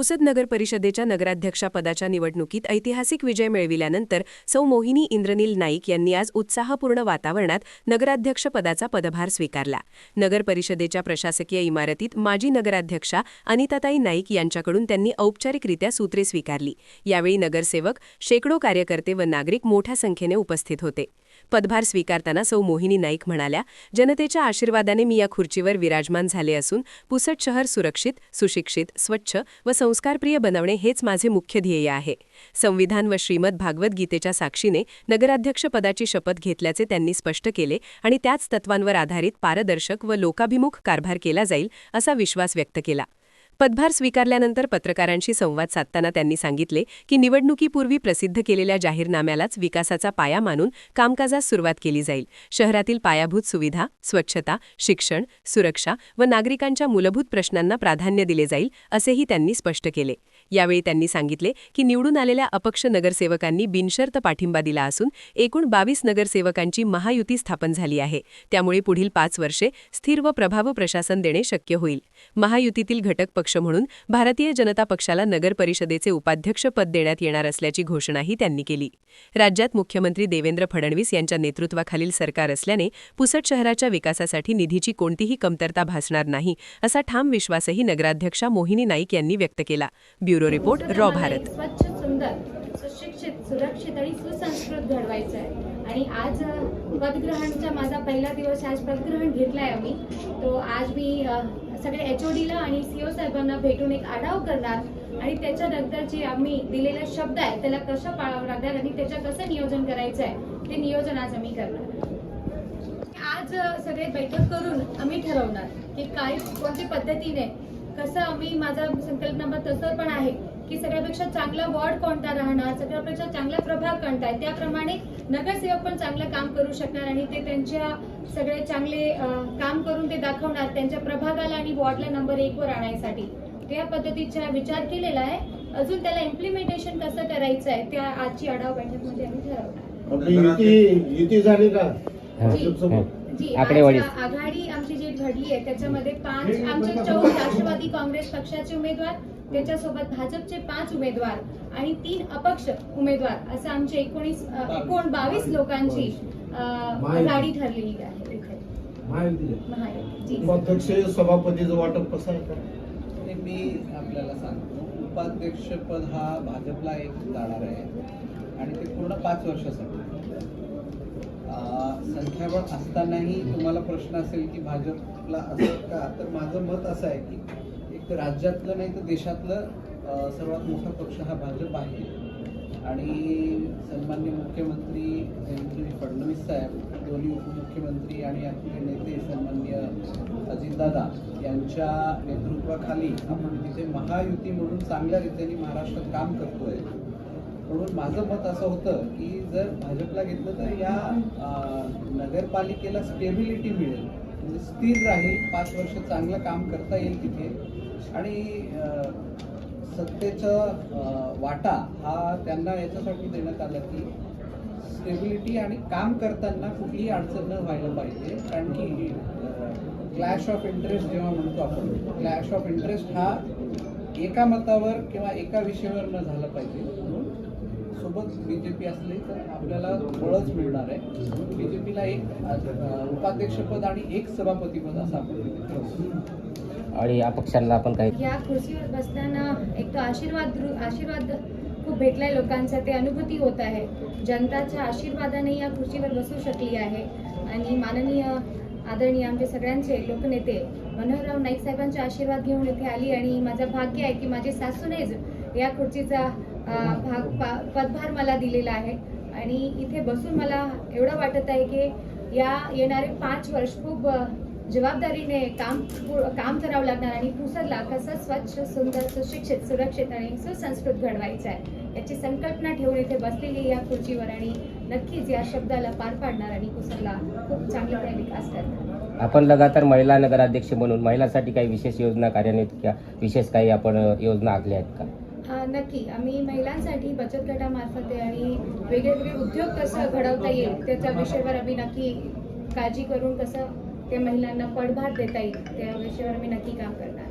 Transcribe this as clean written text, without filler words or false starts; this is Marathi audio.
पुसद नगर परिषदेच्या नगराध्यक्षपदाच्या निवडणुकीत ऐतिहासिक विजय मिळविल्यानंतर सौ मोहिनी इंद्रनील नाईक यांनी आज उत्साहपूर्ण वातावरणात नगराध्यक्षपदाचा पदभार स्वीकारला। नगर परिषदेच्या प्रशासकीय इमारतीत माजी नगराध्यक्षा अनिताताई नाईक यांच्याकडून त्यांनी औपचारिकरित्या सूत्रे स्वीकारली। यावेळी नगरसेवक, शेकडो कार्यकर्ते व नागरिक मोठ्या संख्येने उपस्थित होते। पदभार स्वीकारताना सौ मोहिनी नाईक म्हणाल्या, जनतेच्या आशीर्वादाने मी या खुर्चीवर विराजमान झाले असून पुसद शहर सुरक्षित, सुशिक्षित, स्वच्छ व संस्कारप्रिय बनवणे हेच माझे मुख्य ध्येय आहे। संविधान व श्रीमद भागवत गीतेच्या साक्षीने नगराध्यक्षपदाची शपथ घेतल्याचे त्यांनी स्पष्ट केले आणि त्याच तत्वांवर आधारित पारदर्शक व लोकाभिमुख कारभार केला जाईल असा विश्वास व्यक्त केला। पदभार स्वीकारल्यानंतर पत्रकारांशी संवाद साधताना त्यांनी सांगितले की निवडणुकीपूर्वी प्रसिद्ध केलेल्या जाहीरनाम्यालाच विकासाचा पाया मानून कामकाजास सुरुवात केली जाईल। शहरातील पायाभूत सुविधा, स्वच्छता, शिक्षण, सुरक्षा व नागरिकांच्या मूलभूत प्रश्नांना प्राधान्य दिले जाईल असेही त्यांनी स्पष्ट केले। यावेळी त्यांनी सांगितले की निवडून आलेल्या अपक्ष नगरसेवकांनी बिनशर्त पाठिंबा दिला असून एकूण 22 नगरसेवकांची महायुती स्थापन झाली आहे। त्यामुळे पुढील 5 वर्षे स्थिर व प्रभावी प्रशासन देणे शक्य होईल। महायुतीतील घटक पक्ष म्हणून भारतीय जनता पक्षाला नगर परिषदेचे उपाध्यक्ष पद देण्यात येणार असल्याची घोषणाही त्यांनी केली। राज्यात मुख्यमंत्री देवेंद्र फडणवीस यांच्या नेतृत्वाखालील सरकार असल्याने पुसद शहराच्या विकासासाठी निधीची कोणतीही कमतरता भासणार नाही असा ठाम विश्वासही नगराध्यक्षा मोहिनी नाईक यांनी व्यक्त केला। Bureau report, raw Bharat. स्वच्छ, सुंदर, सुशिक्षित, सुरक्षित आणि सुसंस्कृत घडवायचं आहे आणि आज पदग्रहणचा माझा पहिला दिवस, आज पदग्रहण घेतलाय आम्ही। तो आज मी सगळे HODला आणि CO साहेबांना भेटून एक आढावा करणार आणि त्याच्यानंतर जे आम्ही दिलेले शब्द आहे त्याला कसं पाळावं लागणार आणि त्याचं कसं नियोजन करायचं आहे ते नियोजन आज आम्ही करणार। आज सगळे बैठक करून आम्ही ठरवणार की काय कोणत्या पद्धतीने कसं आम्ही, माझा संकल्पना तसं पण आहे की सगळ्यापेक्षा चांगला वॉर्ड कोणता राहणार, सगळ्यापेक्षा चांगला प्रभाग कोणता आहे, त्याप्रमाणे नगरसेवक पण चांगलं काम करू शकणार आणि ते त्यांच्या सगळे चांगले काम करून ते दाखवणार त्यांच्या प्रभागाला आणि वॉर्डला नंबर 1 वर आणण्यासाठी। त्या पद्धतीचा विचार केलेला आहे। अजून त्याला इम्प्लिमेंटेशन कसं करायचं आहे त्या आजची आढावा बैठकमध्ये आम्ही ठरवणार। युती झाली का? जी आघाडी आमची जी घडली आहे त्याच्यामध्ये 5 आमचे 14 राष्ट्रवादी काँग्रेस पक्षाचे उमेदवार, त्याच्यासोबत भाजपचे 5 उमेदवार आणि 3 अपक्ष उमेदवार असं आमचे एकूण 22 लोकांची आघाडी ठरलेली आहे। अध्यक्ष सभापतीचं वाटप कसं आहे? मी आपल्याला सांगतो, उपाध्यक्षपद हा भाजपला एक जाणार आहे आणि ते पूर्ण 5 वर्षासाठी। संख्याबळ असतानाही तुम्हाला प्रश्न असेल की भाजपला असं का, तर माझं मत असं आहे की एक राज्यातलं नाही तर देशातलं सर्वात मोठा पक्ष हा भाजप आहे आणि सन्माननीय मुख्यमंत्री देवेंद्र फडणवीस साहेब, दोन्ही उपमुख्यमंत्री आणि आपले नेते सन्माननीय अजितदादा यांच्या नेतृत्वाखाली आपण तिथे महायुती म्हणून चांगल्या रीतीने महाराष्ट्रात काम करतोय। म्हणून माझं मत असं होतं की जर भाजपला घेतलं तर या नगरपालिकेला स्टेबिलिटी मिळेल, म्हणजे स्थिर राहील, 5 वर्ष चांगलं काम करता येईल तिथे आणि सत्तेचा वाटा हा त्यांना याच्यासाठी देण्यात आला की स्टेबिलिटी आणि काम करताना कुठलीही अडचण न व्हायला पाहिजे। कारण की क्लॅश ऑफ इंटरेस्ट जेव्हा म्हणतो आपण, क्लॅश ऑफ इंटरेस्ट हा एका मतावर किंवा एका विषयावर न झाला पाहिजे। म्हणून सोबत BJP असले तर आपल्याला बळच मिळणार आहे। BJPला एक उपाध्यक्षपद आणि एक सभापतीपद असं आपण ठरवू आणि अपक्षांना आपण काही या खुर्चीवर बसताना एक तो आशीर्वाद खूप भेटलाय लोकांचा, ते अनुभूती होत आहे। जनताच्या आशीर्वादाने या खुर्चीवर बसू शकली आहे आणि माननीय आदरणीय आमचे सगळ्यांचे लोकनेते मनोहरराव नाईक साहेबांचा आशीर्वाद घेऊन इथे आली आणि माझं भाग्य आहे की माझे सासूनेच या खुर्चीचा पदभार मला दिलेला आहे आणि इथे बसून मला एवढं वाटत आहे की या येणारे 5 वर्ष खूप जबाबदारीने काम करावं लागणार आणि पुसदला कसं स्वच्छ, सुंदर, सुशिक्षित, सुरक्षित आणि सुसंस्कृत घडवायचं आहे याची संकल्पना ठेवून इथे बसलेली या खुर्चीवर आणि नक्कीच या शब्दाला पार पाडणार आणि पुसदला खूप चांगला विकास करणार। आपण लगातार महिला नगराध्यक्ष म्हणून महिलांसाठी काही विशेष योजना कार्यान्वित किंवा विशेष काही आपण योजना आखल्या आहेत का? नक्की आम्ही महिलांसाठी बचत गटामार्फत आणि वेगवेगळे उद्योग कसं घडवता येईल त्याच्या विषयावर आम्ही नक्की काळजी करून कसं त्या महिलांना पदभार देता येईल त्या विषयावर आम्ही नक्की काम करणार।